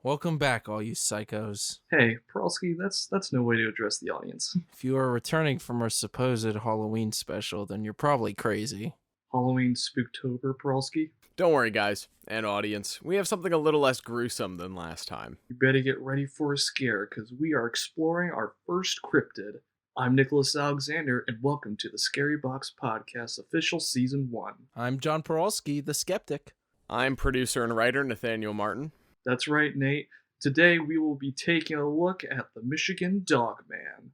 Welcome back, all you psychos. Hey, Peralski, that's no way to address the audience. If you are returning from our supposed Halloween special, then you're probably crazy. Halloween Spooktober, Peralski. Don't worry, guys and audience. We have something a little less gruesome than last time. You better get ready for a scare, because we are exploring our first cryptid. I'm Nicholas Alexander, and welcome to the Scary Box Podcast official Season 1. I'm John Peralski, the skeptic. I'm producer and writer Nathaniel Martin. That's right, Nate. Today we will be taking a look at the Michigan Dogman.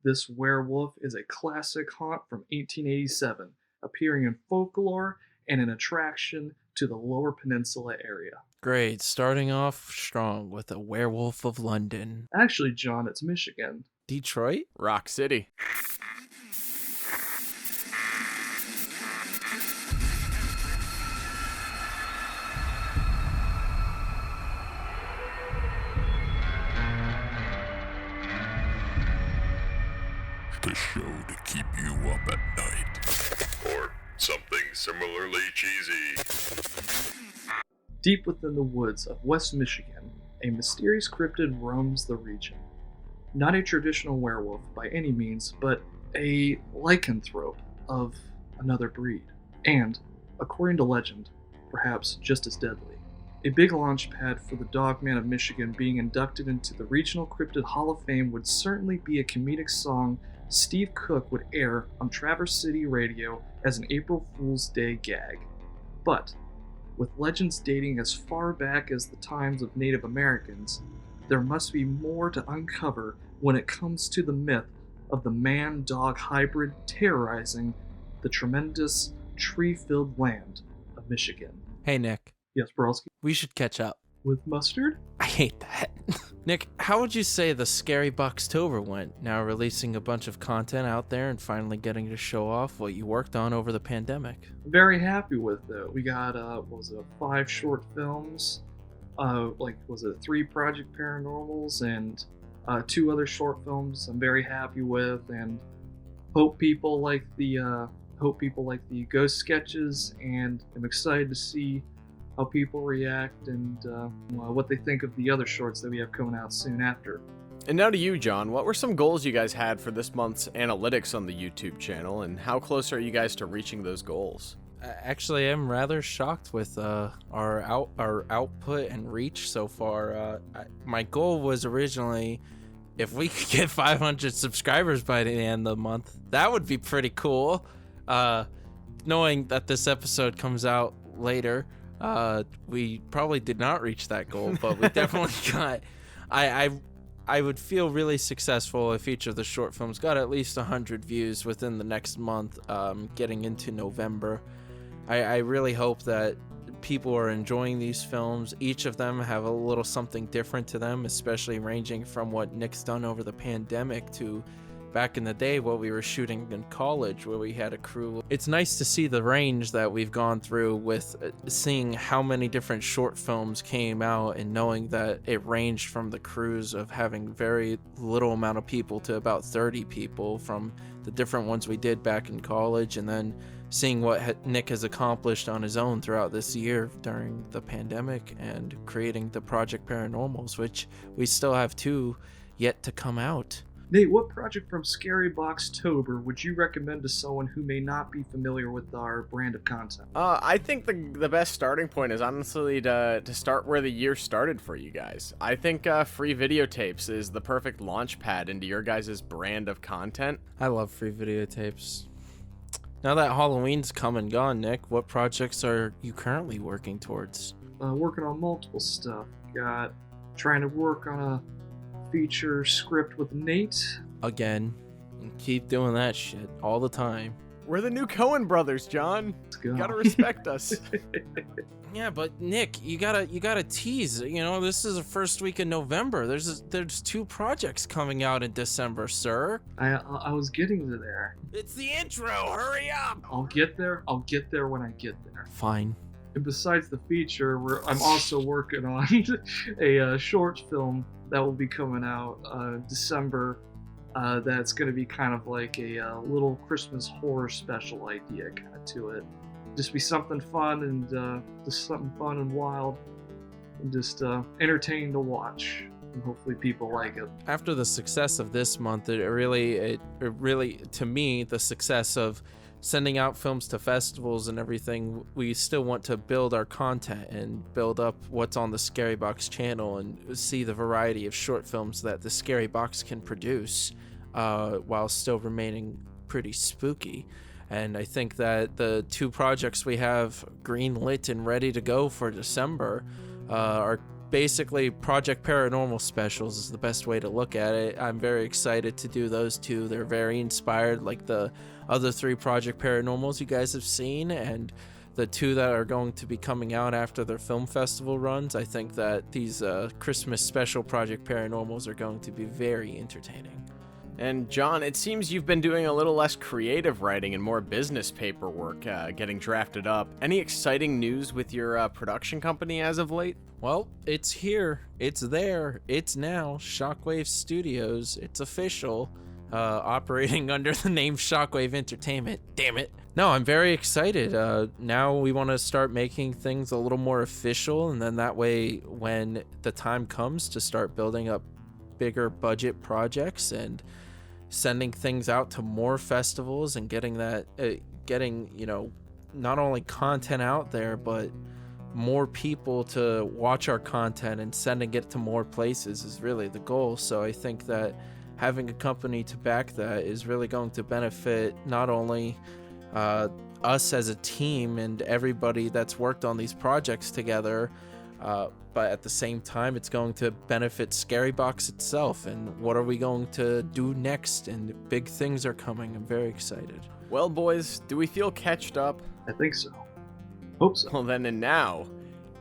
This werewolf is a classic haunt from 1887, appearing in folklore and an attraction to the Lower Peninsula area. Great, starting off strong with a werewolf of London. Actually, John, it's Michigan. Detroit? Rock City. The show to keep you up at night. Or something similarly cheesy. Deep within the woods of West Michigan, a mysterious cryptid roams the region. Not a traditional werewolf by any means, but a lycanthrope of another breed. And, according to legend, perhaps just as deadly. A big launch pad for the Dogman of Michigan being inducted into the Regional Cryptid Hall of Fame would certainly be a comedic song Steve Cook would air on Traverse City Radio as an April Fool's Day gag. But, with legends dating as far back as the times of Native Americans, there must be more to uncover when it comes to the myth of the man-dog hybrid terrorizing the tremendous tree-filled land of Michigan. Hey, Nick. Yes, Brolski? We should catch up. With mustard? I hate that. Nick, how would you say the Scary Boxtober went, now releasing a bunch of content out there and finally getting to show off what you worked on over the pandemic? Very happy with it. We got, 5 short films? 3 Project Paranormals and 2 other short films I'm very happy with, and hope people like the ghost sketches, and I'm excited to see how people react and what they think of the other shorts that we have coming out soon after. And now to you, John. What were some goals you guys had for this month's analytics on the YouTube channel, and how close are you guys to reaching those goals? Actually, I'm rather shocked with our output and reach so far. My goal was originally, if we could get 500 subscribers by the end of the month, that would be pretty cool. Knowing that this episode comes out later, we probably did not reach that goal, but we definitely got. I would feel really successful if each of the short films got at least 100 views within the next month, getting into November. I really hope that people are enjoying these films. Each of them have a little something different to them, especially ranging from what Nick's done over the pandemic to back in the day what we were shooting in college where we had a crew. It's nice to see the range that we've gone through with seeing how many different short films came out and knowing that it ranged from the crews of having very little amount of people to about 30 people from the different ones we did back in college, and then seeing what Nick has accomplished on his own throughout this year during the pandemic and creating the Project Paranormals, which we still have 2 yet to come out. Nate, what project from Scary Boxtober would you recommend to someone who may not be familiar with our brand of content? I think the best starting point is honestly to start where the year started for you guys. I think free videotapes is the perfect launch pad into your guys' brand of content. I love free videotapes. Now that Halloween's come and gone, Nick, what projects are you currently working towards? Working on multiple stuff. Got trying to work on a feature script with Nate. Again, and keep doing that shit all the time. We're the new Coen brothers, John. Let's go. You gotta respect us. Yeah, but Nick, you gotta tease. You know, this is the first week in November. There's 2 projects coming out in December, sir. I was getting to there. It's the intro. Hurry up. I'll get there when I get there. Fine. And besides the feature, I'm also working on a short film that will be coming out December. That's going to be kind of like a little Christmas horror special idea kind of to it. Just be something fun and wild. just entertaining to watch. And hopefully people like it. After the success of this month, it really, to me, the success of sending out films to festivals and everything, we still want to build our content and build up what's on the Scary Box channel and see the variety of short films that the Scary Box can produce while still remaining pretty spooky. And I think that the 2 projects we have green-lit and ready to go for December are basically Project Paranormal specials is the best way to look at it. I'm very excited to do those 2. They're very inspired like the other 3 Project Paranormals you guys have seen, and the 2 that are going to be coming out after their film festival runs. I think that these Christmas special Project Paranormals are going to be very entertaining. And John, it seems you've been doing a little less creative writing and more business paperwork getting drafted up. Any exciting news with your production company as of late? Well, it's here, it's there, it's now. Shockwave Studios, it's official, operating under the name Shockwave Entertainment. Damn it. No, I'm very excited. Now we want to start making things a little more official, and then that way when the time comes to start building up bigger budget projects and sending things out to more festivals and getting that not only content out there but more people to watch our content and sending it to more places is really the goal. So I think that having a company to back that is really going to benefit not only us as a team and everybody that's worked on these projects together, but at the same time, it's going to benefit Scary Box itself. And what are we going to do next? And big things are coming. I'm very excited. Well, boys, do we feel catched up? I think so. Hope so. Well, then, and now,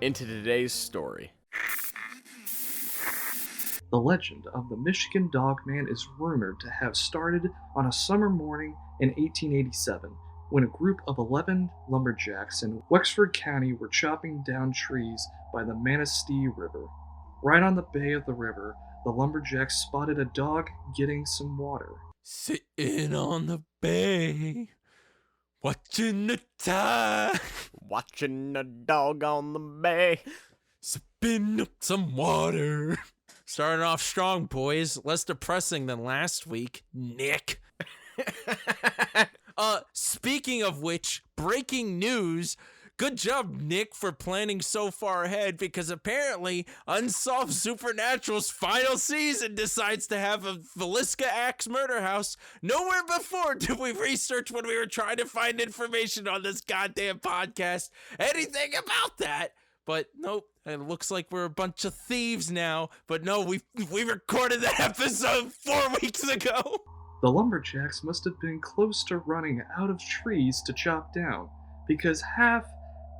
into today's story. The legend of the Michigan Dogman is rumored to have started on a summer morning in 1887, when a group of 11 lumberjacks in Wexford County were chopping down trees by the Manistee River. Right on the bay of the river, the lumberjacks spotted a dog getting some water. Sitting on the bay, watching the tide, Watching a dog on the bay. sipping up some water. Starting off strong, boys. Less depressing than last week, Nick. Speaking of which, breaking news. Good job, Nick, for planning so far ahead, because apparently Unsolved Supernatural's final season decides to have a Villisca Axe murder house. Nowhere before did we research when we were trying to find information on this goddamn podcast, anything about that. But nope, it looks like we're a bunch of thieves now. But no, we recorded that episode 4 weeks ago. The lumberjacks must have been close to running out of trees to chop down, because half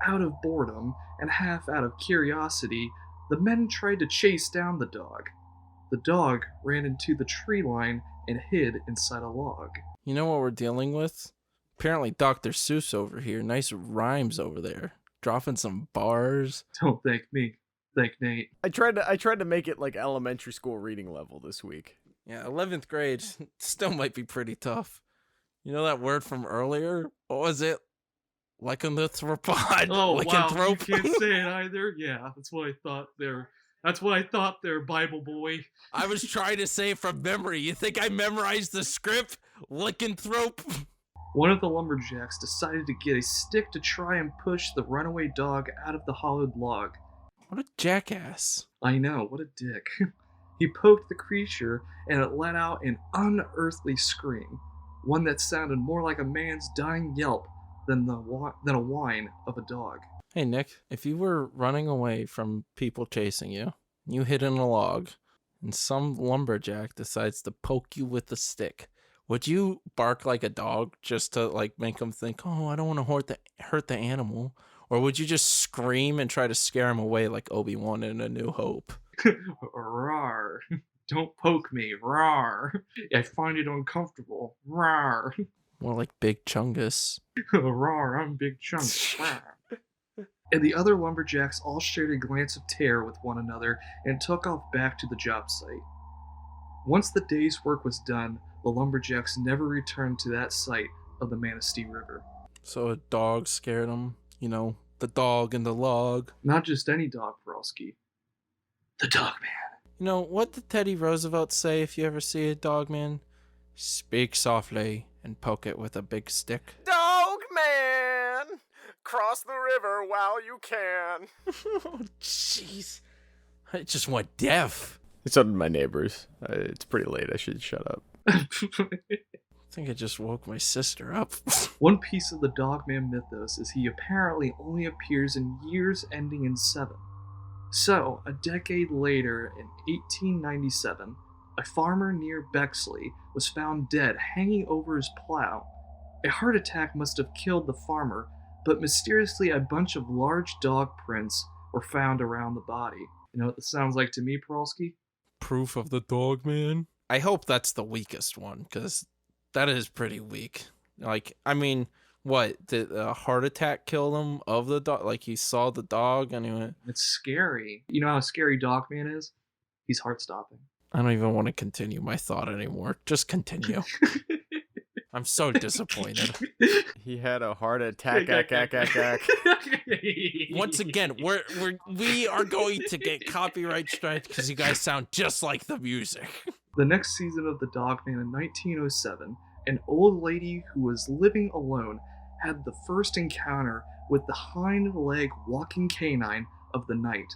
out of boredom and half out of curiosity, the men tried to chase down the dog. The dog ran into the tree line and hid inside a log. You know what we're dealing with? Apparently Dr. Seuss over here. Nice rhymes over there. Dropping some bars. Don't thank me. Thank Nate. I tried to make it like elementary school reading level this week. Yeah, 11th grade still might be pretty tough. You know that word from earlier? What was it? Lycanthropod. Oh, wow, you Lycanthrope. can't say it either? Yeah, that's what I thought there. That's what I thought there, Bible boy. I was trying to say it from memory. You think I memorized the script? Lycanthrope. One of the lumberjacks decided to get a stick to try and push the runaway dog out of the hollowed log. What a jackass. I know, what a dick. He poked the creature, and it let out an unearthly scream, one that sounded more like a man's dying yelp than a whine of a dog. Hey, Nick, if you were running away from people chasing you, you hid in a log, and some lumberjack decides to poke you with a stick, would you bark like a dog just to like make them think, oh, I don't want to hurt the animal? Or would you just scream and try to scare him away like Obi-Wan in A New Hope? Rawr. Don't poke me. Rawr. I find it uncomfortable. Rawr. More like Big Chungus. Rawr, I'm Big Chunk. Rawr. And the other lumberjacks all shared a glance of terror with one another and took off back to the job site. Once the day's work was done, the lumberjacks never returned to that site of the Manistee River. So a dog scared him, you know, the dog in the log. Not just any dog, Peralski. The Dogman. You know, what did Teddy Roosevelt say if you ever see a Dogman? Speak softly and poke it with a big stick. Dogman! Cross the river while you can. Oh, jeez. I just went deaf. So did my neighbors. It's pretty late. I should shut up. I think I just woke my sister up. One piece of the Dogman mythos is he apparently only appears in years ending in 7. So, a decade later, in 1897, a farmer near Bexley was found dead hanging over his plow. A heart attack must have killed the farmer, but mysteriously a bunch of large dog prints were found around the body. You know what this sounds like to me, Peralski? Proof of the Dogman? I hope that's the weakest one, because that is pretty weak. Like, I mean, what? Did a heart attack kill him of the dog? Like, he saw the dog and he went... It's scary. You know how scary Dogman is? He's heart-stopping. I don't even want to continue my thought anymore. Just continue. I'm so disappointed. He had a heart attack. Once again, we are going to get copyright strike because you guys sound just like the music. The next season of The Dogman in 1907, an old lady who was living alone had the first encounter with the hind leg walking canine of the night.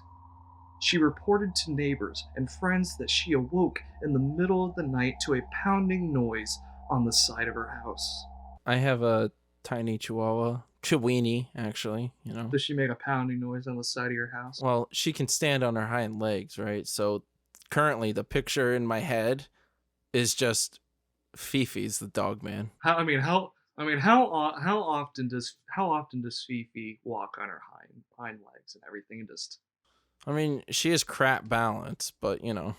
She reported to neighbors and friends that she awoke in the middle of the night to a pounding noise on the side of her house. I have a tiny chihuahua. Chiweenie, actually, you know. Does she make a pounding noise on the side of your house? Well, she can stand on her hind legs, right? So currently the picture in my head is just Fifi's the Dogman. How often does Fifi walk on her hind legs and everything? Just, I mean, she has crap balance, but you know,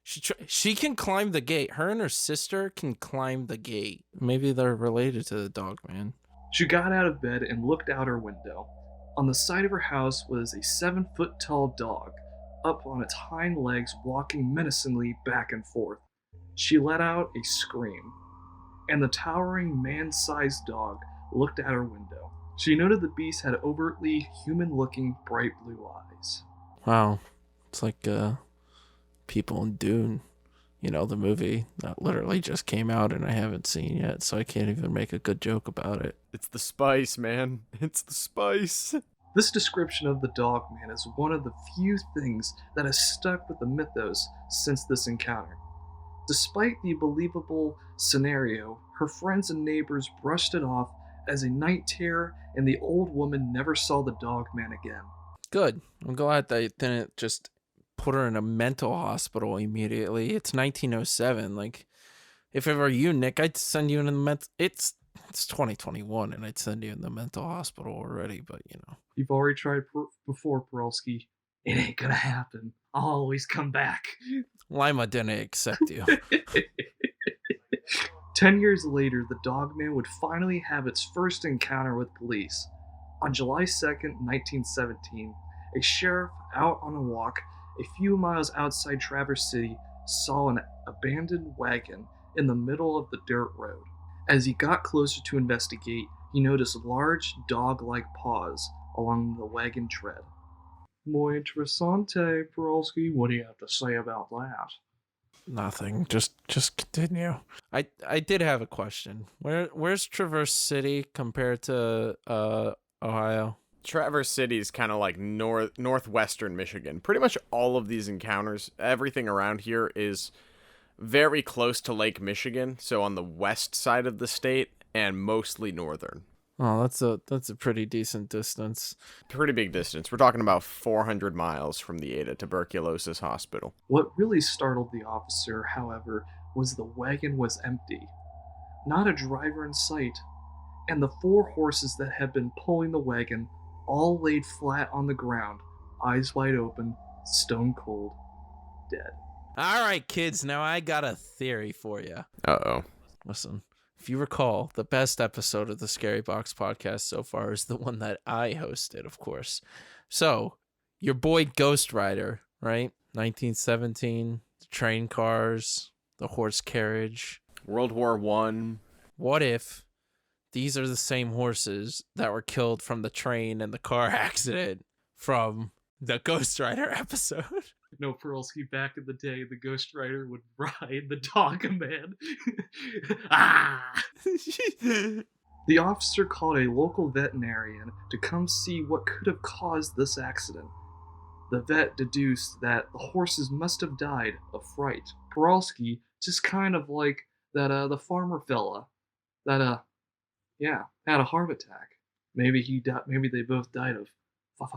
she can climb the gate. Her and her sister can climb the gate. Maybe they're related to the Dogman. she got out of bed and looked out her window. On the side of her house was a 7-foot-tall dog, up on its hind legs, walking menacingly back and forth. She let out a scream, and the towering man-sized dog looked at her window. She noted the beast had overtly human-looking bright blue eyes. Wow. It's like people in Dune, you know, the movie that literally just came out and I haven't seen yet, so I can't even make a good joke about it. It's the spice, man. It's the spice. This description of the Dogman is one of the few things that has stuck with the mythos since this encounter. Despite the believable scenario, her friends and neighbors brushed it off as a night terror, and the old woman never saw the Dogman again. Good. I'm glad they didn't just put her in a mental hospital immediately. It's 1907. Like, if it were you, Nick, I'd send you in the mental... It's 2021, and I'd send you in the mental hospital already, but, you know. You've already tried before, Peralski. It ain't gonna happen. I'll always come back. Lima didn't accept you. 10 years later, the Dogman would finally have its first encounter with police. On July 2nd, 1917, a sheriff out on a walk a few miles outside Traverse City saw an abandoned wagon in the middle of the dirt road. As he got closer to investigate, he noticed large dog-like paws along the wagon tread. Muy interessante, Peralski. What do you have to say about that? Nothing. Just continue. I did have a question. Where's Traverse City compared to Ohio? Traverse City is kind of like northwestern Michigan. Pretty much all of these encounters, everything around here is very close to Lake Michigan, so on the west side of the state and mostly northern. Oh, that's a pretty decent distance. Pretty big distance. We're talking about 400 miles from the Ada Tuberculosis Hospital. What really startled the officer, however, was the wagon was empty. Not a driver in sight. And the 4 horses that had been pulling the wagon all laid flat on the ground, eyes wide open, stone cold, dead. All right, kids, now I got a theory for you. Uh-oh. Listen, if you recall, the best episode of the Scary Box podcast so far is the one that I hosted, of course. So, your boy Ghost Rider, right? 1917, the train cars, the horse carriage. World War I. What if these are the same horses that were killed from the train and the car accident from the Ghost Rider episode? No, Pearlsky, back in the day, the Ghost Rider would ride the Dogman. Ah! The officer called a local veterinarian to come see what could have caused this accident. The vet deduced that the horses must have died of fright. Pearlsky, just kind of like that the farmer fella that had a heart attack. Maybe maybe they both died of fright.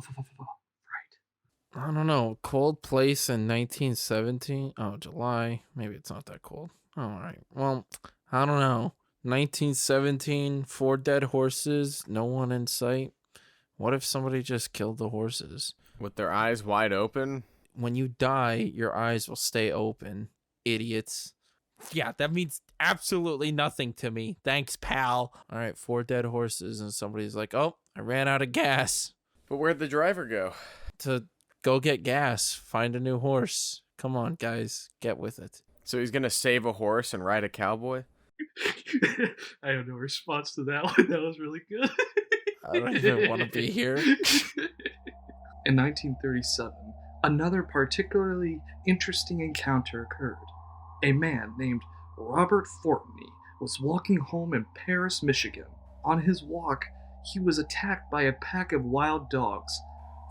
I don't know. Cold place in 1917. Oh, July. Maybe it's not that cold. All right. Well, I don't know. 1917, 4 dead horses, no one in sight. What if somebody just killed the horses? With their eyes wide open? When you die, your eyes will stay open. Idiots. Yeah, that means absolutely nothing to me. Thanks, pal. All right, 4 dead horses, and somebody's like, oh, I ran out of gas. But where'd the driver go? To go get gas, find a new horse. Come on, guys, get with it. So he's gonna save a horse and ride a cowboy? I have no response to that one. That was really good. I don't even want to be here. In 1937, another particularly interesting encounter occurred. A man named Robert Fortney was walking home in Paris, Michigan. On his walk, he was attacked by a pack of wild dogs.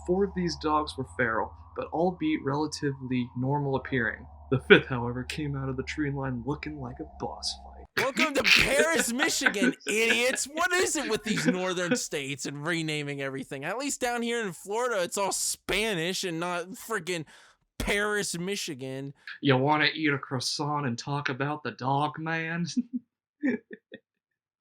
4 of these dogs were feral, but albeit relatively normal appearing. The 5th, however, came out of the tree line looking like a boss fight. Welcome to Paris, Michigan, idiots. What is it with these northern states and renaming everything? At least down here in Florida, it's all Spanish and not freaking Paris, Michigan. You want to eat a croissant and talk about the dog man?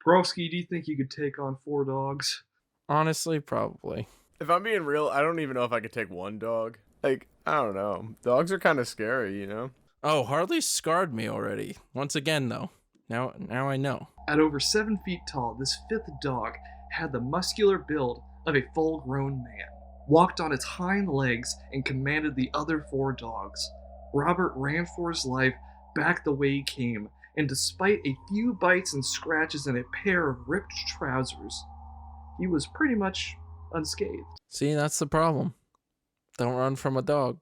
Pearlsky, do you think you could take on 4 dogs? Honestly, probably. If I'm being real, I don't even know if I could take one dog. Like, I don't know. Dogs are kind of scary, you know? Oh, Harley scarred me already. Once again, though. Now I know. At over 7 feet tall, this 5th dog had the muscular build of a full-grown man, walked on its hind legs, and commanded the other 4 dogs. Robert ran for his life back the way he came, and despite a few bites and scratches and a pair of ripped trousers, he was pretty much unscathed. See, that's the problem. Don't run from a dog.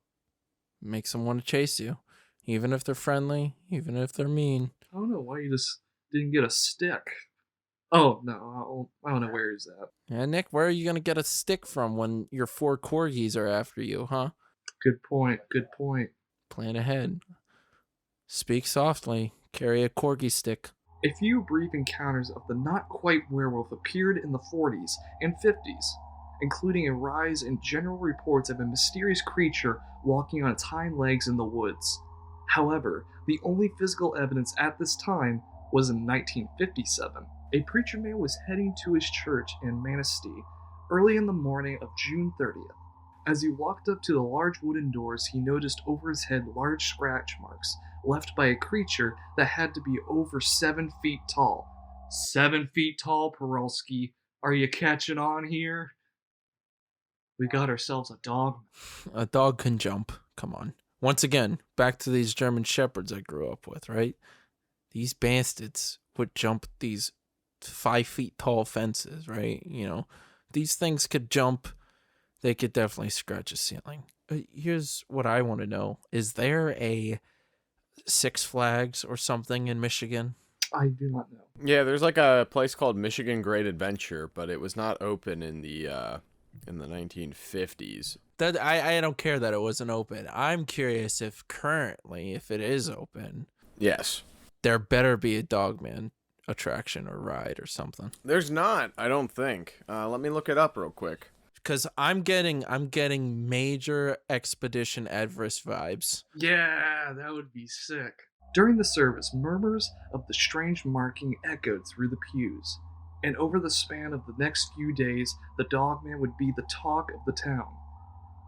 Makes them want to chase you. Even if they're friendly, even if they're mean. I don't know why you just didn't get a stick. Oh, no, I don't know where is that. Yeah, Nick, where are you going to get a stick from when your 4 corgis are after you, huh? Good point. Plan ahead. Speak softly. Carry a corgi stick. A few brief encounters of the not-quite werewolf appeared in the 40s and 50s, including a rise in general reports of a mysterious creature walking on its hind legs in the woods. However, the only physical evidence at this time was in 1957. A preacher man was heading to his church in Manistee early in the morning of June 30th. As he walked up to the large wooden doors, he noticed over his head large scratch marks left by a creature that had to be over 7 feet tall. 7 feet tall, Pearlsky. Are you catching on here? We got ourselves a dog. A dog can jump. Come on. Once again, back to these German Shepherds I grew up with, right? These bastards would jump these 5 feet tall fences, right? You know, these things could jump. They could definitely scratch a ceiling. Here's what I want to know. Is there a Six Flags or something in Michigan? I do not know. Yeah, there's like a place called Michigan Great Adventure, but it was not open in the 1950s. That I don't care that it wasn't open. I'm curious if currently, if it is open, Yes. there better be a Dogman attraction or ride or something. There's not, I don't think. Let me look it up real quick. Because I'm getting major Expedition Everest vibes. Yeah, that would be sick. During the service, murmurs of the strange marking echoed through the pews, and over the span of the next few days, the Dogman would be the talk of the town.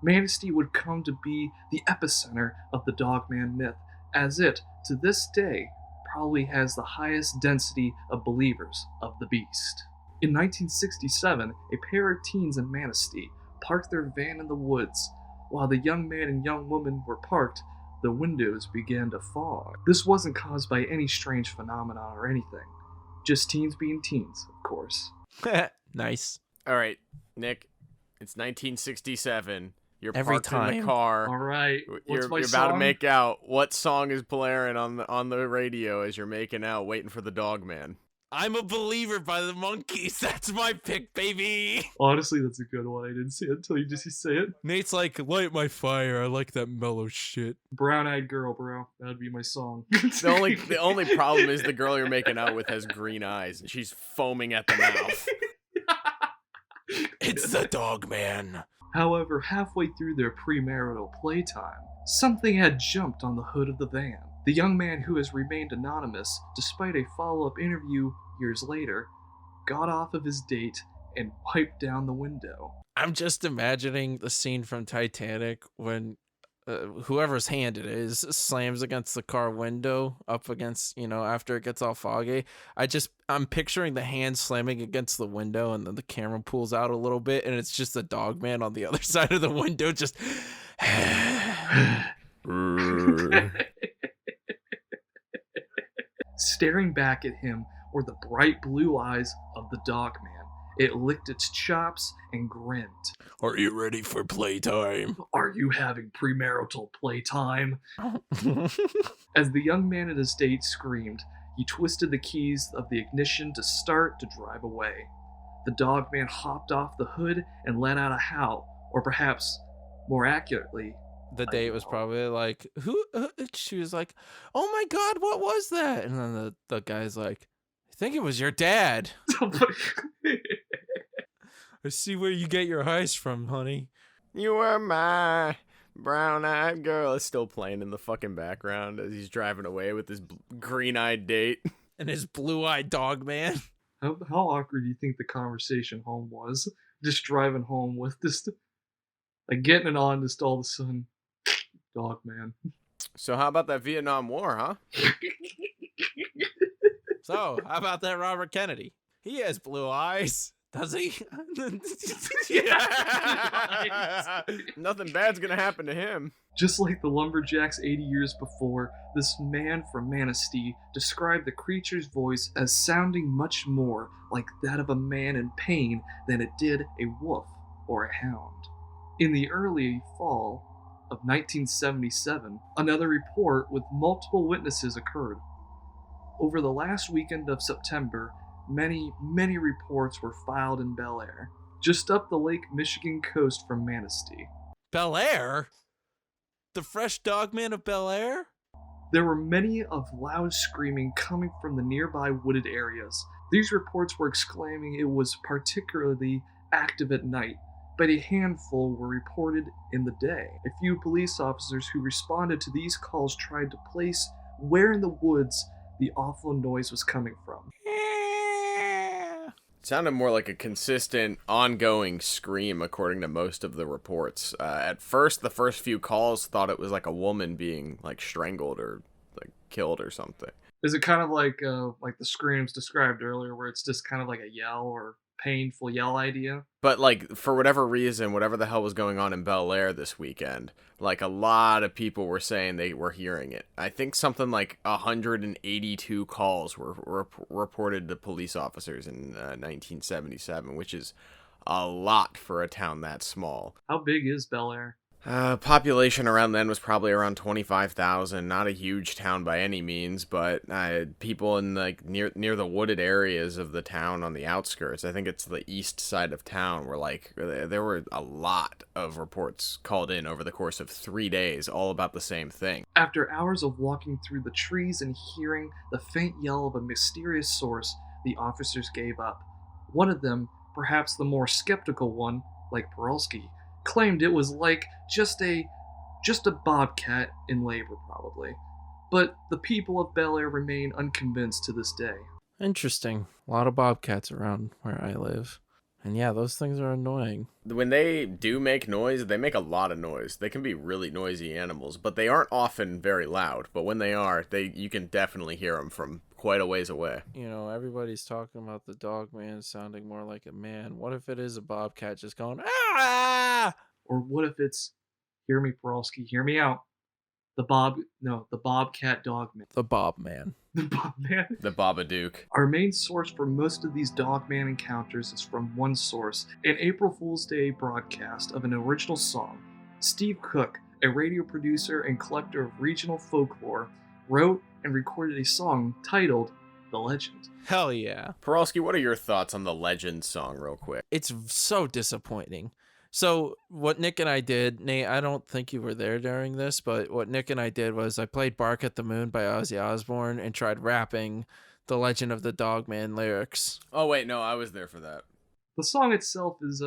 Manistee would come to be the epicenter of the Dogman myth, as it, to this day, probably has the highest density of believers of the beast. In 1967, a pair of teens in Manistee parked their van in the woods. While the young man and young woman were parked, the windows began to fog. This wasn't caused by any strange phenomenon or anything. Just teens being teens, of course. Nice. All right, Nick, it's 1967. You're Every parked in the time. car. All right. What's my You're about to song? make out. What song is blaring on the radio as you're making out, waiting for the Dogman? I'm a Believer by the Monkees. That's my pick, baby. Honestly, that's a good one. I didn't see it until you just say it. Nate's like, light my fire. I like that mellow shit. Brown-eyed girl, bro. That'd be my song. The only problem is the girl you're making out with has green eyes and she's foaming at the mouth. It's the Dogman. However, halfway through their premarital playtime, something had jumped on the hood of the van. The young man, who has remained anonymous despite a follow-up interview years later, got off of his date and wiped down the window. I'm just imagining the scene from Titanic when whoever's hand it is slams against the car window up against, after it gets all foggy. I'm picturing the hand slamming against the window, and then the camera pulls out a little bit and it's just the Dogman on the other side of the window just Staring back at him were the bright blue eyes of the Dogman. It licked its chops and grinned. Are you ready for playtime? Are you having premarital playtime? As the young man at his date screamed, he twisted the keys of the ignition to start to drive away. The Dogman hopped off the hood and let out a howl, or perhaps, more accurately, The date was probably like, who? She was like, oh my God, what was that? And then the guy's like, I think it was your dad. I see where you get your highs from, honey. You were my brown-eyed girl. It's still playing in the fucking background as he's driving away with his green-eyed date. And his blue-eyed Dogman. How awkward do you think the conversation home was? Just driving home with this, like getting it on, just all of a sudden, Dogman. So how about that Vietnam War, huh? So, how about that Robert Kennedy? He has blue eyes. Does he? Nothing bad's gonna happen to him. Just like the lumberjacks 80 years before, this man from Manistee described the creature's voice as sounding much more like that of a man in pain than it did a wolf or a hound. In the early fall of 1977, another report with multiple witnesses occurred. Over the last weekend of September, many reports were filed in Bel Air, just up the Lake Michigan coast from Manistee. Bel Air? The fresh Dogman of Bel Air? There were many of loud screaming coming from the nearby wooded areas. These reports were exclaiming it was particularly active at night, but a handful were reported in the day. A few police officers who responded to these calls tried to place where in the woods the awful noise was coming from. It sounded more like a consistent, ongoing scream, according to most of the reports. At first, the first few calls thought it was like a woman being like strangled or like killed or something. Is it kind of like the screams described earlier, where it's just kind of like a yell or painful yell idea? But like for whatever reason, whatever the hell was going on in Bel Air this weekend, like a lot of people were saying they were hearing it. I think something like 182 calls were reported to police officers in 1977, which is a lot for a town that small. How big is Bel Air? Population around then was probably around 25,000. Not a huge town by any means, but people in like near the wooded areas of the town on the outskirts. I think it's the east side of town where like there were a lot of reports called in over the course of 3 days, all about the same thing. After hours of walking through the trees and hearing the faint yell of a mysterious source, the officers gave up. One of them, perhaps the more skeptical one, like Peralski, claimed it was like just a bobcat in labor, probably. But the people of Bel Air remain unconvinced to this day. Interesting. A lot of bobcats around where I live. And yeah, those things are annoying. When they do make noise, they make a lot of noise. They can be really noisy animals, but they aren't often very loud. But when they are, you can definitely hear them from quite a ways away. You know, everybody's talking about the Dogman sounding more like a man. What if it is a bobcat just going, ah? Or what if it's, hear me, Peralski, hear me out, the Bobcat Dogman. The Bobman. The Bobman. The Babadook. Our main source for most of these Dogman encounters is from one source, an April Fool's Day broadcast of an original song, Steve Cook, a radio producer and collector of regional folklore, wrote and recorded a song titled The Legend. Hell yeah. Peralski, what are your thoughts on the Legend song, real quick? It's so disappointing. So what Nick and I did, Nate, I don't think you were there during this, but what Nick and I did was I played Bark at the Moon by Ozzy Osbourne and tried rapping The Legend of the Dogman lyrics. Oh, wait, no, I was there for that. The song itself is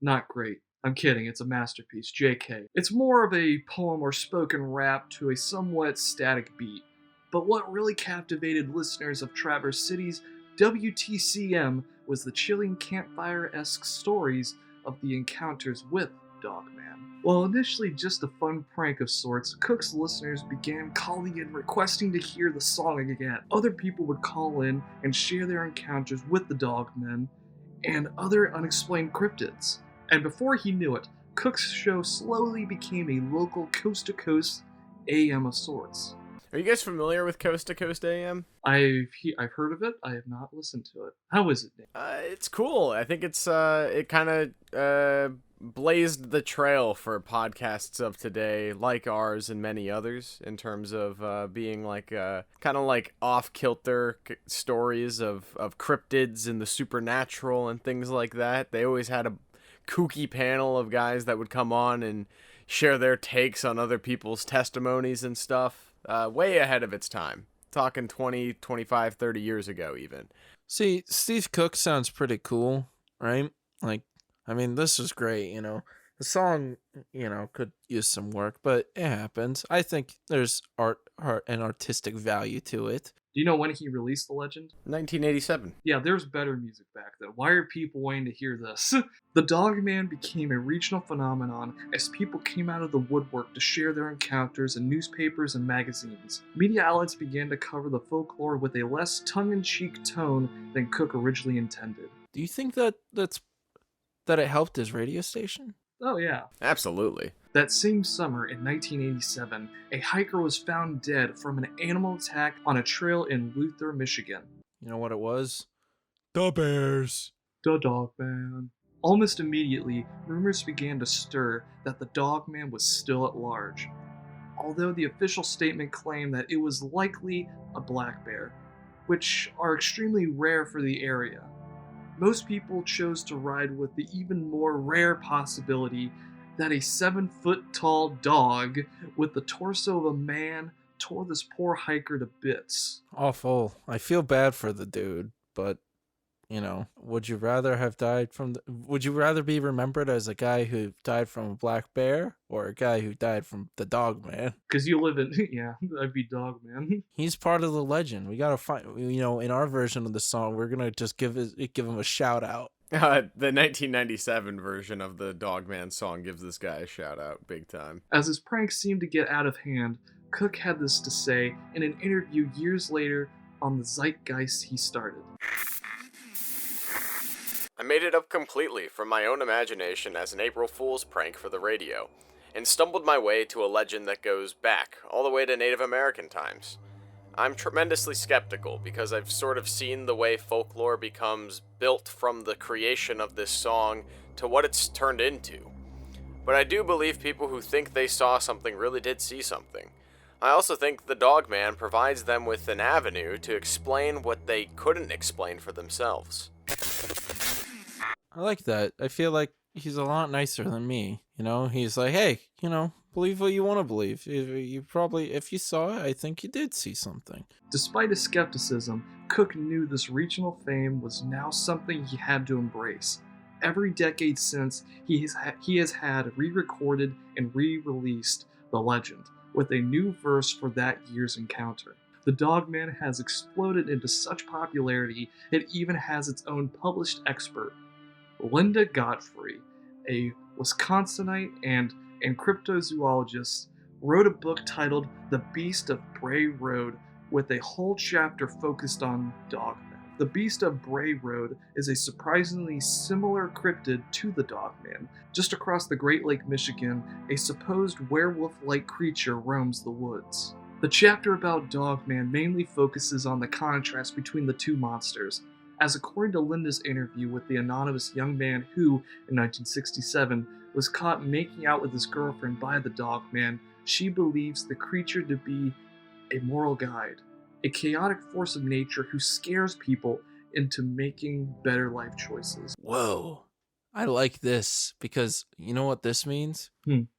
not great. I'm kidding, it's a masterpiece, JK. It's more of a poem or spoken rap to a somewhat static beat. But what really captivated listeners of Traverse City's WTCM was the chilling campfire-esque stories of the encounters with Dogman. While initially just a fun prank of sorts, Cook's listeners began calling in requesting to hear the song again. Other people would call in and share their encounters with the Dogmen and other unexplained cryptids. And before he knew it, Cook's show slowly became a local coast-to-coast AM of sorts. Are you guys familiar with Coast to Coast AM? I've heard of it. I have not listened to it. How is it, Nick? It's cool. I think it kind of blazed the trail for podcasts of today, like ours and many others, in terms of being like kind of like off-kilter stories of cryptids and the supernatural and things like that. They always had a kooky panel of guys that would come on and share their takes on other people's testimonies and stuff. Way ahead of its time. Talking 20, 25, 30 years ago even. See, Steve Cook sounds pretty cool, right? Like, I mean, this is great, you know. The song, you know, could use some work, but it happens. I think there's art and artistic value to it. Do you know when he released The Legend? 1987. Yeah, there's better music back then. Why are people waiting to hear this? The Dogman became a regional phenomenon as people came out of the woodwork to share their encounters in newspapers and magazines. Media outlets began to cover the folklore with a less tongue-in-cheek tone than Cook originally intended. Do you think that it helped his radio station? Oh yeah. Absolutely. That same summer in 1987, a hiker was found dead from an animal attack on a trail in Luther, Michigan. You know what it was? The bears. The Dogman. Almost immediately, rumors began to stir that the Dogman was still at large, although the official statement claimed that it was likely a black bear, which are extremely rare for the area. Most people chose to ride with the even more rare possibility that a 7-foot-tall dog with the torso of a man tore this poor hiker to bits. Awful. I feel bad for the dude, but, you know, would you rather be remembered as a guy who died from a black bear or a guy who died from the Dogman? Because you live in, yeah, I'd be Dogman. He's part of the legend. We gotta find, you know, in our version of the song, we're gonna just give him a shout out. The 1997 version of the Dogman song gives this guy a shout out big time. As his pranks seemed to get out of hand, Cook had this to say in an interview years later on the zeitgeist he started. I made it up completely from my own imagination as an April Fool's prank for the radio, and stumbled my way to a legend that goes back all the way to Native American times. I'm tremendously skeptical because I've sort of seen the way folklore becomes built from the creation of this song to what it's turned into. But I do believe people who think they saw something really did see something. I also think the Dogman provides them with an avenue to explain what they couldn't explain for themselves. I like that. I feel like he's a lot nicer than me. You know, he's like, hey, you know, believe what you want to believe. If you saw it, I think you did see something. Despite his skepticism, Cook knew this regional fame was now something he had to embrace. Every decade since, he has had re-recorded and re-released The Legend, with a new verse for that year's encounter. The Dogman has exploded into such popularity, it even has its own published expert. Linda Godfrey, a Wisconsinite and cryptozoologist, wrote a book titled The Beast of Bray Road with a whole chapter focused on Dogman. The Beast of Bray Road is a surprisingly similar cryptid to the Dogman. Just across the Great Lake, Michigan, a supposed werewolf-like creature roams the woods. The chapter about Dogman mainly focuses on the contrast between the two monsters, as according to Linda's interview with the anonymous young man who, in 1967, was caught making out with his girlfriend by the Dogman, she believes the creature to be a moral guide, a chaotic force of nature who scares people into making better life choices. Whoa. I like this because you know what this means?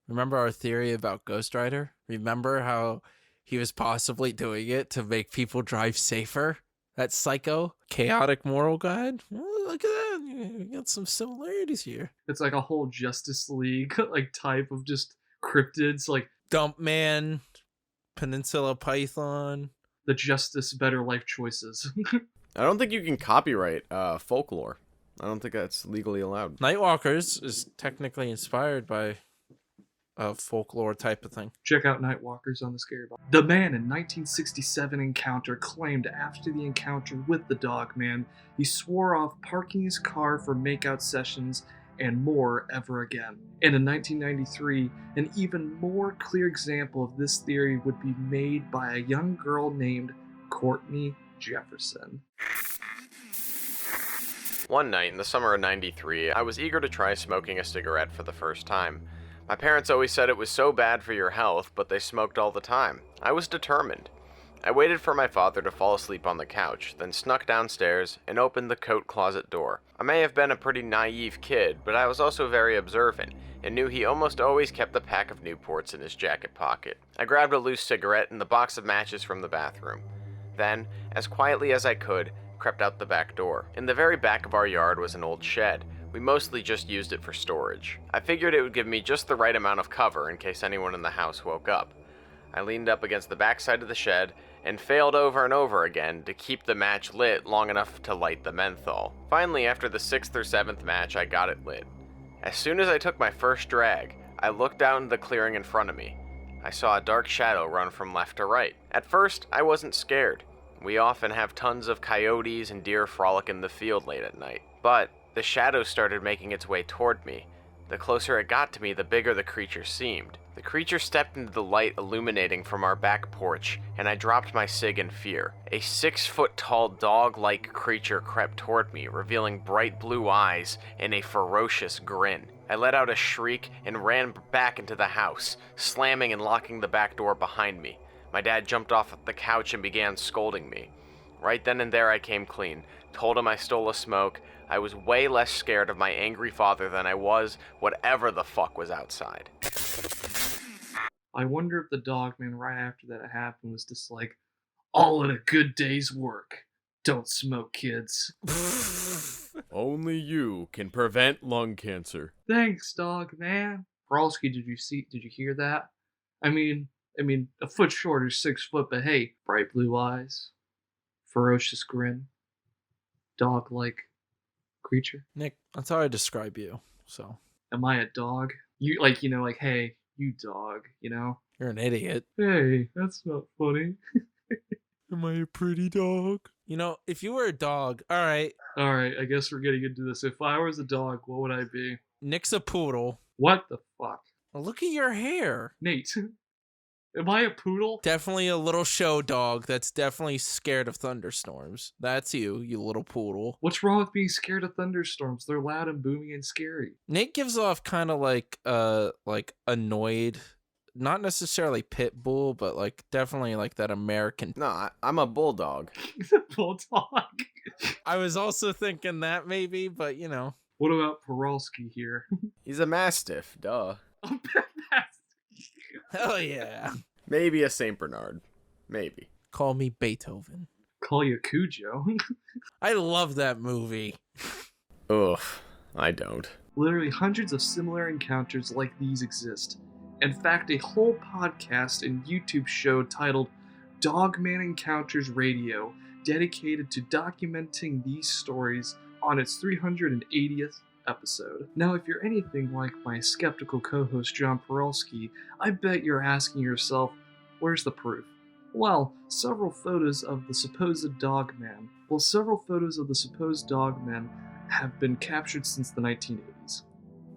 Remember our theory about Ghost Rider? Remember how he was possibly doing it to make people drive safer? That psycho, chaotic moral guide? Well, look at that. We got some similarities here. It's like a whole Justice League like type of just cryptids, like Dumpman, Peninsula Python. the Justice Better Life Choices. I don't think you can copyright folklore. I don't think that's legally allowed. Nightwalkers is technically inspired by a folklore type of thing. Check out Nightwalkers on the Scary Box. The man in 1967 encounter claimed after the encounter with the Dogman, he swore off parking his car for makeout sessions and more ever again. And in 1993, an even more clear example of this theory would be made by a young girl named Courtney Jefferson. One night in the summer of '93, I was eager to try smoking a cigarette for the first time. My parents always said it was so bad for your health, but they smoked all the time. I was determined. I waited for my father to fall asleep on the couch, then snuck downstairs and opened the coat closet door. I may have been a pretty naive kid, but I was also very observant and knew he almost always kept a pack of Newports in his jacket pocket. I grabbed a loose cigarette and the box of matches from the bathroom. Then, as quietly as I could, crept out the back door. In the very back of our yard was an old shed. We mostly just used it for storage. I figured it would give me just the right amount of cover in case anyone in the house woke up. I leaned up against the backside of the shed and failed over and over again to keep the match lit long enough to light the menthol. Finally, after the 6th or 7th match, I got it lit. As soon as I took my first drag, I looked out into the clearing in front of me. I saw a dark shadow run from left to right. At first, I wasn't scared. We often have tons of coyotes and deer frolic in the field late at night. But the shadow started making its way toward me. The closer it got to me, the bigger the creature seemed. The creature stepped into the light illuminating from our back porch, and I dropped my cig in fear. A 6-foot-tall dog-like creature crept toward me, revealing bright blue eyes and a ferocious grin. I let out a shriek and ran back into the house, slamming and locking the back door behind me. My dad jumped off the couch and began scolding me. Right then and there I came clean, told him I stole a smoke. I was way less scared of my angry father than I was whatever the fuck was outside. I wonder if the Dogman right after that happened was just like, all in a good day's work. Don't smoke, kids. Only you can prevent lung cancer. Thanks, Dogman. Brolsky, did you hear that? I mean, a foot short or 6 foot, but hey, bright blue eyes, ferocious grin, dog-like creature. Nick, that's how I describe you. So Am I a dog? You hey, you dog, you're an idiot. Hey, that's not funny. Am I a pretty dog? If you were a dog, all right. All right, I guess we're getting into this. If I was a dog, what would I be? Nick's a poodle. What the fuck? Well, look at your hair. Nate, am I a poodle? Definitely a little show dog that's definitely scared of thunderstorms. That's you little poodle. What's wrong with being scared of thunderstorms? They're loud and booming and scary. Nick gives off kind of like annoyed, not necessarily pit bull, but like definitely like that American. No, I'm a bulldog. Bulldog. I was also thinking that maybe, but What about Peralski here? He's a mastiff, duh. Hell yeah. Maybe a Saint Bernard. Maybe. Call me Beethoven. Call you Cujo. I love that movie. Ugh, I don't. Literally hundreds of similar encounters like these exist. In fact, a whole podcast and YouTube show titled Dogman Encounters Radio, dedicated to documenting these stories on its 380th episode. Now, if you're anything like my skeptical co-host John Peralski, I bet you're asking yourself, where's the proof? Well, several photos of the supposed Dogman have been captured since the 1980s.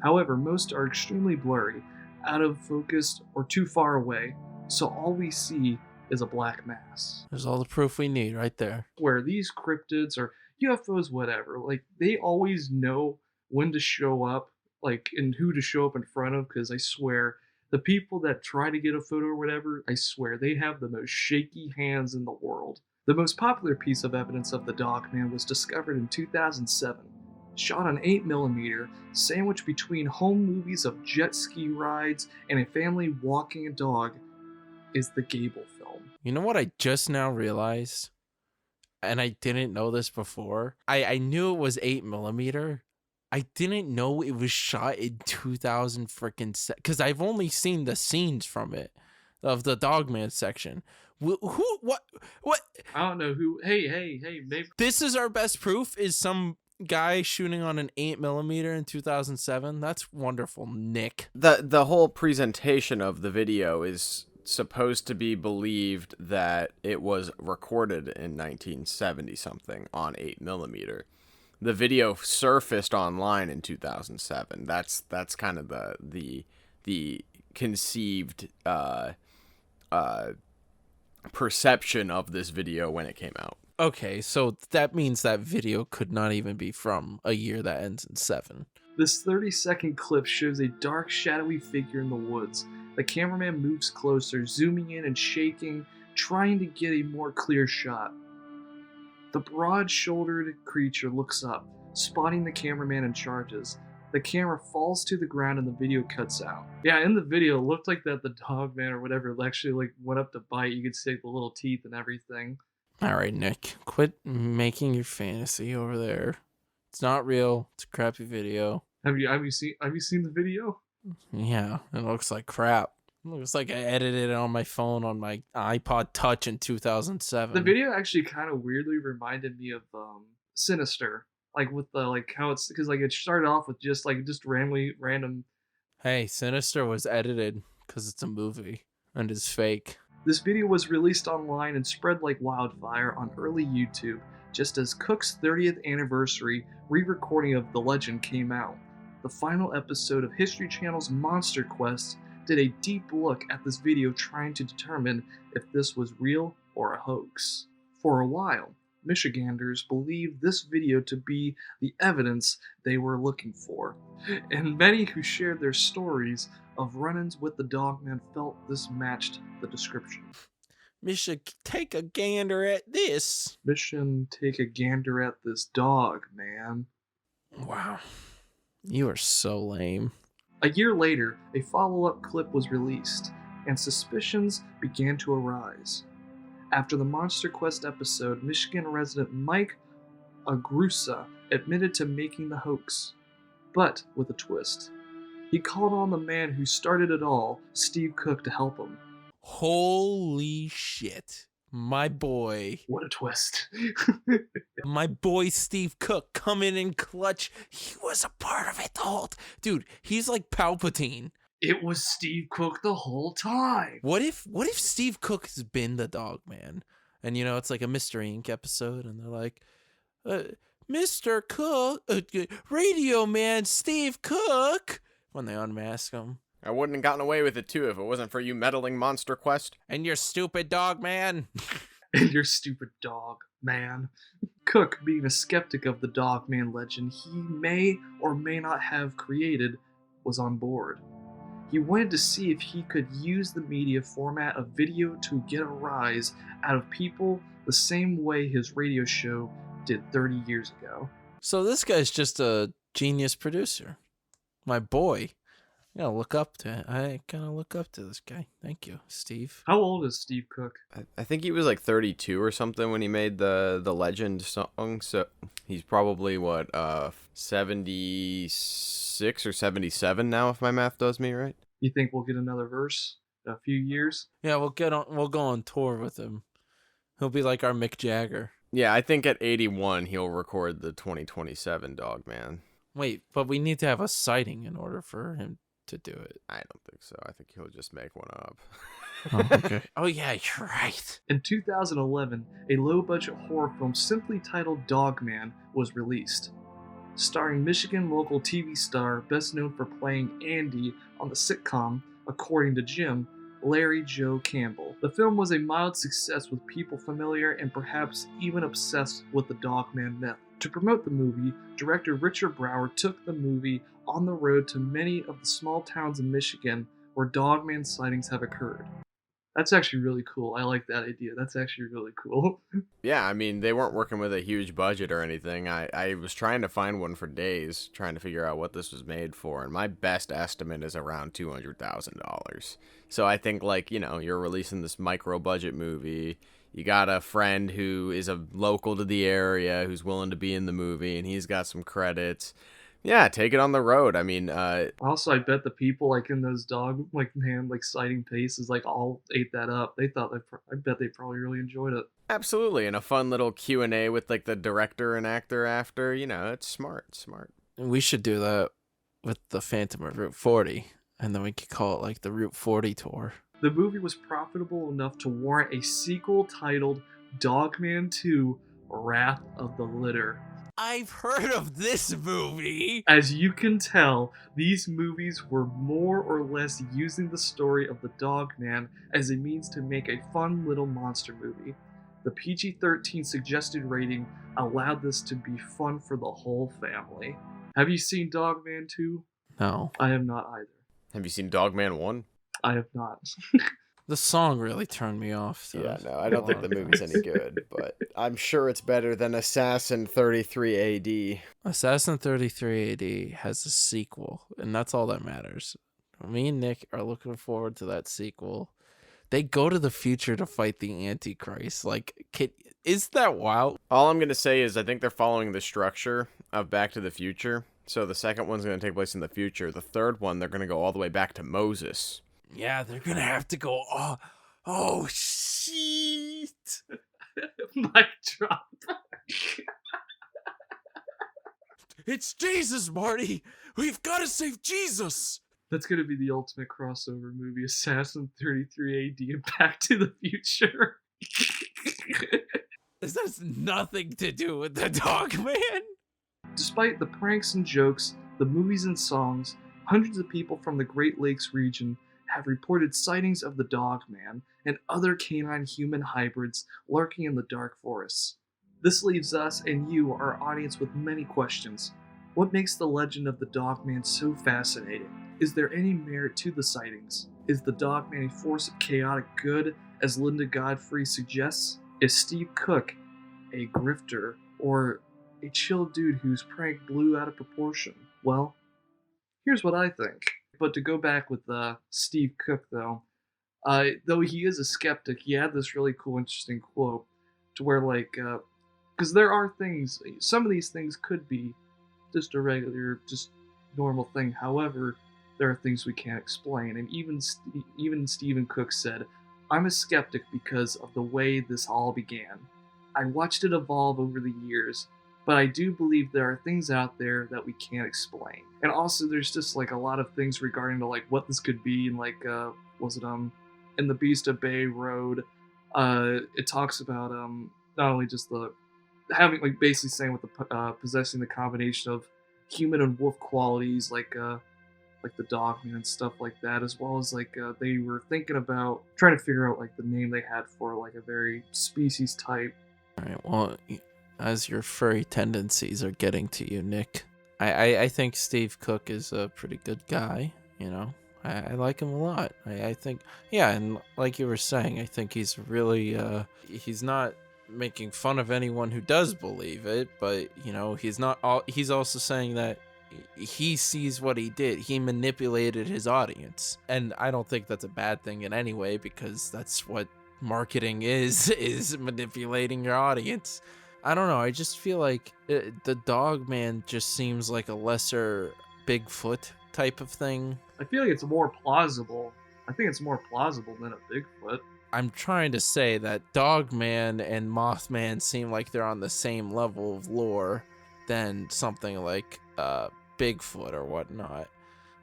However, most are extremely blurry, out of focus, or too far away, so all we see is a black mass. There's all the proof we need right there. Where these cryptids or UFOs, whatever, like they always know when to show up like, and who to show up in front of, because I swear, the people that try to get a photo or whatever, I swear, they have the most shaky hands in the world. The most popular piece of evidence of the Dogman was discovered in 2007. Shot on 8mm, sandwiched between home movies of jet ski rides and a family walking a dog, is the Gable film. You know what I just now realized? And I didn't know this before. I knew it was 8mm. I didn't know it was shot in 2000 freaking because I've only seen the scenes from it, of the Dogman section. Who? What? I don't know who. Hey, maybe. This is our best proof, is some guy shooting on an 8mm in 2007. That's wonderful, Nick. The whole presentation of the video is supposed to be believed that it was recorded in 1970 something on 8mm. The video surfaced online in 2007. That's kind of the conceived perception of this video when it came out. Okay, so that means that video could not even be from a year that ends in 7. This 30-second clip shows a dark, shadowy figure in the woods. The cameraman moves closer, zooming in and shaking, trying to get a more clear shot. The broad-shouldered creature looks up, spotting the cameraman, and charges. The camera falls to the ground and the video cuts out. Yeah, in the video, it looked like that the Dogman or whatever actually went up to bite. You could see the little teeth and everything. All right, Nick, quit making your fantasy over there. It's not real. It's a crappy video. Have you seen the video? Yeah, it looks like crap. It looks like I edited it on my phone on my iPod Touch in 2007. The video actually kind of weirdly reminded me of Sinister, like with the how it's, because it started off with just random. Hey, Sinister was edited because it's a movie and it's fake. This video was released online and spread like wildfire on early YouTube, just as Cook's 30th anniversary re-recording of The Legend came out. The final episode of History Channel's Monster Quest did a deep look at this video, trying to determine if this was real or a hoax. For a while, Michiganders believed this video to be the evidence they were looking for, and many who shared their stories of run-ins with the Dogman felt this matched the description. Misha, take a gander at this. Mission, take a gander at this dog, man. Wow. You are so lame. A year later, a follow-up clip was released, and suspicions began to arise. After the Monster Quest episode, Michigan resident Mike Agrusa admitted to making the hoax, but with a twist. He called on the man who started it all, Steve Cook, to help him. Holy shit. My boy. What a twist. My boy Steve Cook coming in clutch. He was a part of it the whole dude, he's like Palpatine. It was Steve Cook the whole time. What if Steve Cook has been the Dogman? And it's like a Mystery Inc. episode, and they're like, Mr. Cook, Radio Man Steve Cook, when they unmask him. I wouldn't have gotten away with it too if it wasn't for you meddling Monster Quest. And your stupid Dogman. And your stupid dog, man. Cook, being a skeptic of the Dogman legend he may or may not have created, was on board. He wanted to see if he could use the media format of video to get a rise out of people the same way his radio show did 30 years ago. So this guy's just a genius producer. My boy. I gotta look up to this guy. Thank you, Steve. How old is Steve Cook? I think he was like 32 or something when he made the Legend song. So he's probably 76 or 77 now, if my math does me right. You think we'll get another verse in a few years? Yeah, we'll go on tour with him. He'll be like our Mick Jagger. Yeah, I think at 81 he'll record the 2027 Dogman. Wait, but we need to have a sighting in order for him to do it. I don't think so. I think he'll just make one up. Oh, okay. Oh, yeah, you're right. In 2011, a low-budget horror film simply titled Dogman was released. Starring Michigan local TV star best known for playing Andy on the sitcom According to Jim, Larry Joe Campbell. The film was a mild success with people familiar and perhaps even obsessed with the Dogman myth. To promote the movie, director Richard Brower took the movie on the road to many of the small towns in Michigan where Dogman sightings have occurred. That's actually really cool. I like that idea. That's actually really cool. Yeah, I mean, they weren't working with a huge budget or anything. I was trying to find one for days, trying to figure out what this was made for, and my best estimate is around $200,000. So I think, like, you're releasing this micro-budget movie. You got a friend who is a local to the area who's willing to be in the movie, and he's got some credits. Yeah, take it on the road. I mean, Also, I bet the people like in those sighting places like all ate that up. They thought I bet they probably really enjoyed it. absolutely, and a fun little Q&A with like the director and actor after. It's smart. We should do that with the Phantom of Route 40, and then we could call it like the Route 40 tour. The movie was profitable enough to warrant a sequel titled Dogman 2: Wrath of the Litter. I've heard of this movie. As you can tell, these movies were more or less using the story of the Dogman as a means to make a fun little monster movie. The PG-13 suggested rating allowed this to be fun for the whole family. Have you seen Dogman 2? No. I have not either. Have you seen Dogman 1? I have not. The song really turned me off. So Yeah, no, I don't think the movie's any good, but I'm sure it's better than Assassin 33 AD. Assassin 33 AD has a sequel, and that's all that matters. Me and Nick are looking forward to that sequel. They go to the future to fight the Antichrist. Like, is that wild? All I'm going to say is I think they're following the structure of Back to the Future. So the second one's going to take place in the future. The third one, they're going to go all the way back to Moses. Yeah, they're gonna have to go. Oh shit! Mic drop. It's Jesus, Marty. We've got to save Jesus. That's gonna be the ultimate crossover movie: Assassin 33 AD and Back to the Future. This has nothing to do with the Dogman. Despite the pranks and jokes, the movies and songs, hundreds of people from the Great Lakes region have reported sightings of the Dogman and other canine-human hybrids lurking in the dark forests. This leaves us and you, our audience, with many questions. What makes the legend of the Dogman so fascinating? Is there any merit to the sightings? Is the Dogman a force of chaotic good, as Linda Godfrey suggests? Is Steve Cook a grifter, or a chill dude whose prank blew out of proportion? Well, here's what I think. But to go back with Steve Cook, though he is a skeptic, he had this really cool, interesting quote to where, like, because there are things, some of these things could be just a regular, just normal thing. However, there are things we can't explain. And even Stephen Cook said, "I'm a skeptic because of the way this all began. I watched it evolve over the years, but I do believe there are things out there that we can't explain." And also, there's just like a lot of things regarding to like what this could be, and like was it in the Beast of Bay Road, it talks about not only just the having, like, basically saying with the possessing the combination of human and wolf qualities, like the Dogman and stuff like that, as well as like they were thinking about trying to figure out like the name they had for like a very species type. All right. Well, as your furry tendencies are getting to you, Nick, I think Steve Cook is a pretty good guy. I like him a lot. I think, yeah, and like you were saying, I think he's really he's not making fun of anyone who does believe it, but he's also saying that he sees what he did. He manipulated his audience, and I don't think that's a bad thing in any way, because that's what marketing is manipulating your audience. I don't know. I just feel like the Dogman just seems like a lesser Bigfoot type of thing. I feel like it's more plausible. I think it's more plausible than a Bigfoot. I'm trying to say that Dogman and Mothman seem like they're on the same level of lore than something like Bigfoot or whatnot.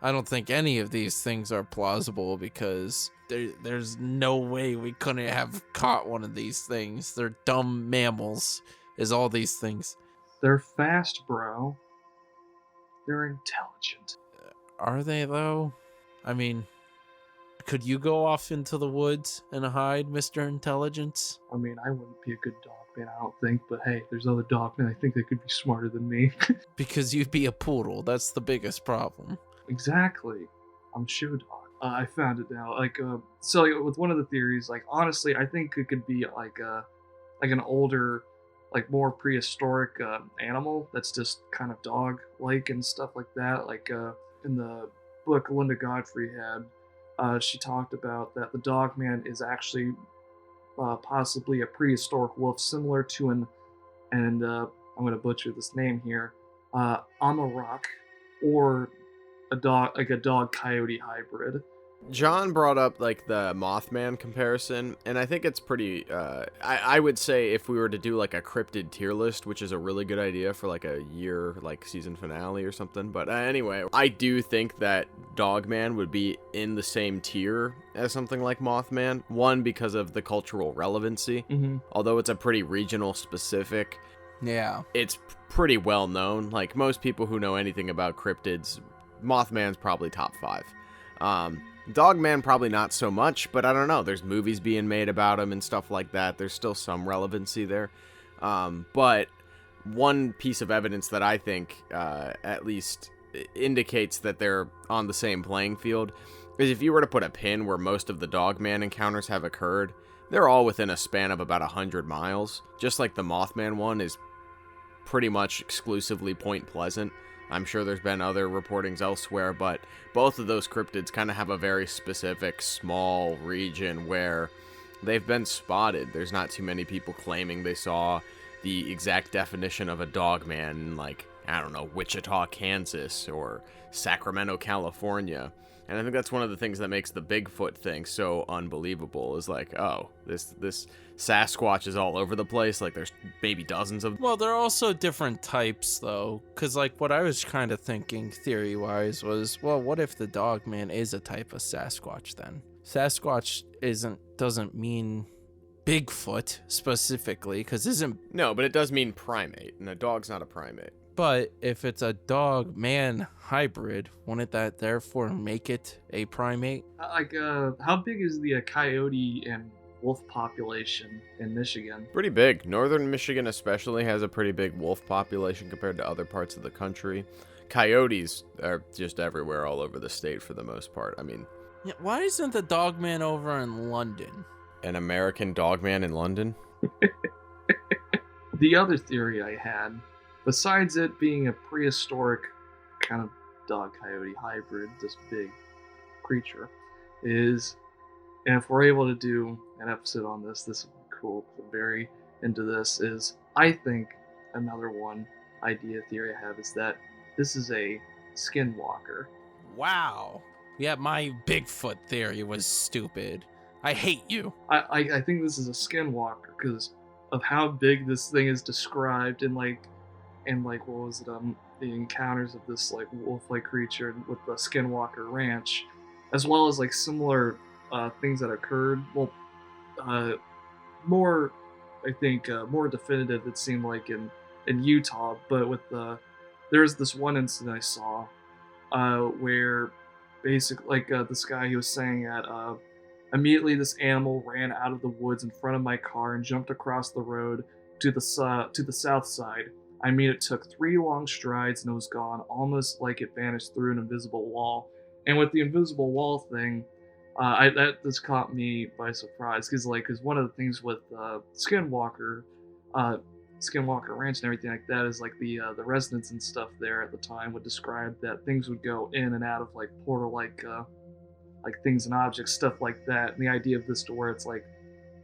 I don't think any of these things are plausible, because there's no way we couldn't have caught one of these things. They're dumb mammals, is all these things. They're fast, bro. They're intelligent. Are they, though? I mean, Could you go off into the woods and hide, Mr. Intelligence? I mean, I wouldn't be a good Dogman Dogman, I don't think, but hey, there's other Dogmen. I think they could be smarter than me. Because you'd be a poodle. That's the biggest problem. Exactly. I'm Shoe Dog. I found it now. So like, with one of the theories, like honestly, I think it could be like an older, like more prehistoric animal that's just kind of dog-like and stuff like that. Like in the book Linda Godfrey had, she talked about that the Dogman is actually possibly a prehistoric wolf, similar to and I'm going to butcher this name here, Amarok, or a dog coyote hybrid. John brought up like the Mothman comparison, and I think it's pretty. I would say if we were to do like a cryptid tier list, which is a really good idea for like a year, like season finale or something. But anyway, I do think that Dogman would be in the same tier as something like Mothman. One, because of the cultural relevancy, although it's a pretty regional specific. Yeah, it's pretty well known. Like most people who know anything about cryptids, Mothman's probably top 5. Dogman probably not so much, but I don't know. There's movies being made about him and stuff like that. There's still some relevancy there. But one piece of evidence that I think at least indicates that they're on the same playing field is if you were to put a pin where most of the Dogman encounters have occurred, they're all within a span of about 100 miles. Just like the Mothman one is pretty much exclusively Point Pleasant. I'm sure there's been other reportings elsewhere, but both of those cryptids kind of have a very specific small region where they've been spotted. There's not too many people claiming they saw the exact definition of a Dogman in, like, I don't know, Wichita, Kansas, or Sacramento, California. And I think that's one of the things that makes the Bigfoot thing so unbelievable, is like, oh, this Sasquatch is all over the place. Like, there's maybe dozens of them. Well, there are also different types, though. Because, like, what I was kind of thinking, theory-wise, was, well, what if the Dogman is a type of Sasquatch, then? Sasquatch doesn't mean Bigfoot, specifically, because isn't... No, but it does mean primate, and a dog's not a primate. But if it's a dog-man hybrid, wouldn't that therefore make it a primate? How big is the coyote and wolf population in Michigan? Pretty big. Northern Michigan especially has a pretty big wolf population compared to other parts of the country. Coyotes are just everywhere all over the state for the most part. I mean... Yeah, why isn't the Dogman over in London? An American Dogman in London? The other theory I had, besides it being a prehistoric kind of dog-coyote hybrid, this big creature, is, and if we're able to do an episode on this would be cool. I'm very into this. Is, I think another theory I have is that this is a skinwalker. Wow. Yeah, my Bigfoot theory was stupid. I hate you. I think this is a skinwalker because of how big this thing is described in what was it, the encounters of this like wolf-like creature with the Skinwalker Ranch, as well as like similar things that occurred. Well, more, I think, more definitive, it seemed like in Utah, but with there's this one incident I saw where basically this guy, he was saying that immediately this animal ran out of the woods in front of my car and jumped across the road to the south side. I mean, it took 3 long strides and it was gone, almost like it vanished through an invisible wall. And with the invisible wall thing, that just caught me by surprise, because one of the things with Skinwalker Ranch and everything like that is like the residents and stuff there at the time would describe that things would go in and out of like portal like things and objects, stuff like that. And the idea of this to where it's like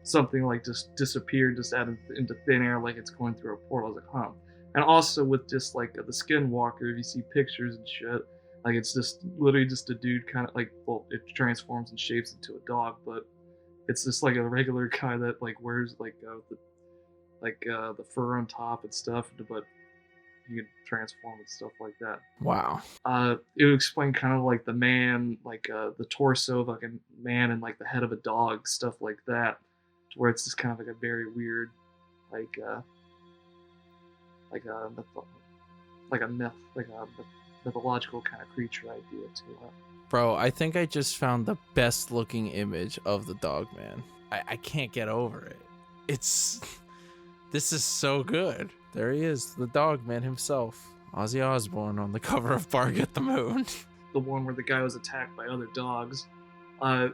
something like just disappeared just out into thin air, like it's going through a portal. I was like, huh. And also with just like the Skinwalker, if you see pictures and shit, like it's just literally just a dude kind of like, well, it transforms and shapes into a dog, but it's just like a regular guy that like wears like the fur on top and stuff, but you can transform and stuff like that. Wow. It would explain kind of like the man, like the torso of like a man and like the head of a dog, stuff like that, to where it's just kind of like a very weird, like a mythological kind of creature idea to it. Bro, I think I just found the best looking image of the Dogman. I can't get over it. This is so good. There he is, the Dogman himself. Ozzy Osbourne on the cover of Bark at the Moon. The one where the guy was attacked by other dogs. Those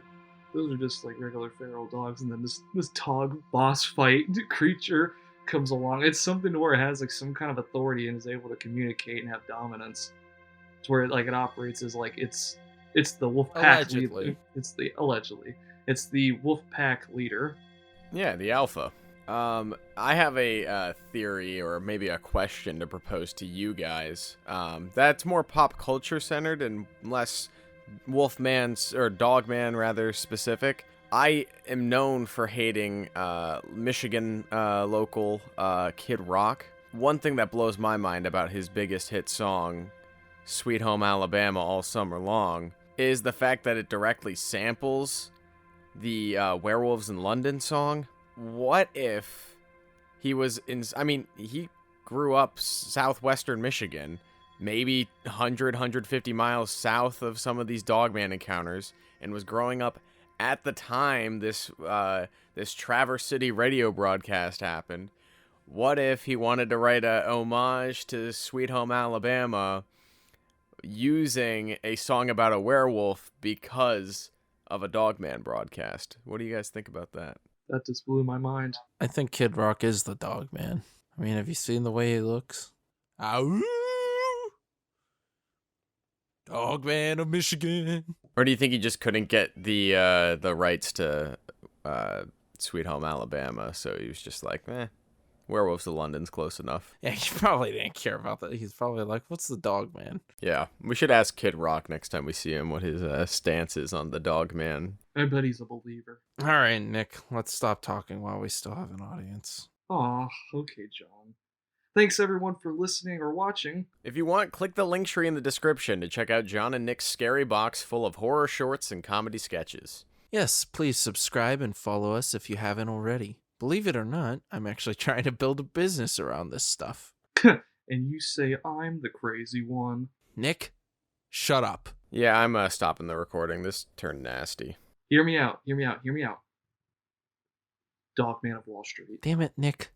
are just like regular feral dogs, and then this dog boss fight creature comes along. It's something to where it has like some kind of authority and is able to communicate and have dominance. To where it operates as like it's the wolf pack leader. It's the wolf pack leader. Yeah, the alpha. I have a theory or maybe a question to propose to you guys. That's more pop culture centered and less Wolfman's or Dogman rather specific. I am known for hating Michigan local Kid Rock. One thing that blows my mind about his biggest hit song, Sweet Home Alabama, all summer long, is the fact that it directly samples the Werewolves in London song. What if he was in... I mean, he grew up southwestern Michigan, maybe 100, 150 miles south of some of these Dogman encounters, and was growing up at the time this Traverse City radio broadcast happened. What if he wanted to write a homage to Sweet Home Alabama using a song about a werewolf because of a Dogman broadcast? What do you guys think about that? That just blew my mind. I think Kid Rock is the Dogman. I mean, have you seen the way he looks? Ow! Dogman of Michigan. Or do you think he just couldn't get the rights to Sweet Home Alabama, so he was just like, Werewolves of London's close enough. Yeah, he probably didn't care about that. He's probably like, what's the Dogman? Yeah, we should ask Kid Rock next time we see him what his stance is on the Dogman. I bet he's a believer. All right, Nick, let's stop talking while we still have an audience. Aw, okay, John. Thanks everyone for listening or watching. If you want, click the link tree in the description to check out John and Nick's scary box full of horror shorts and comedy sketches. Yes, please subscribe and follow us if you haven't already. Believe it or not, I'm actually trying to build a business around this stuff. And you say I'm the crazy one. Nick, shut up. Yeah, I'm stopping the recording. This turned nasty. Hear me out. Dogman of Wall Street. Damn it, Nick.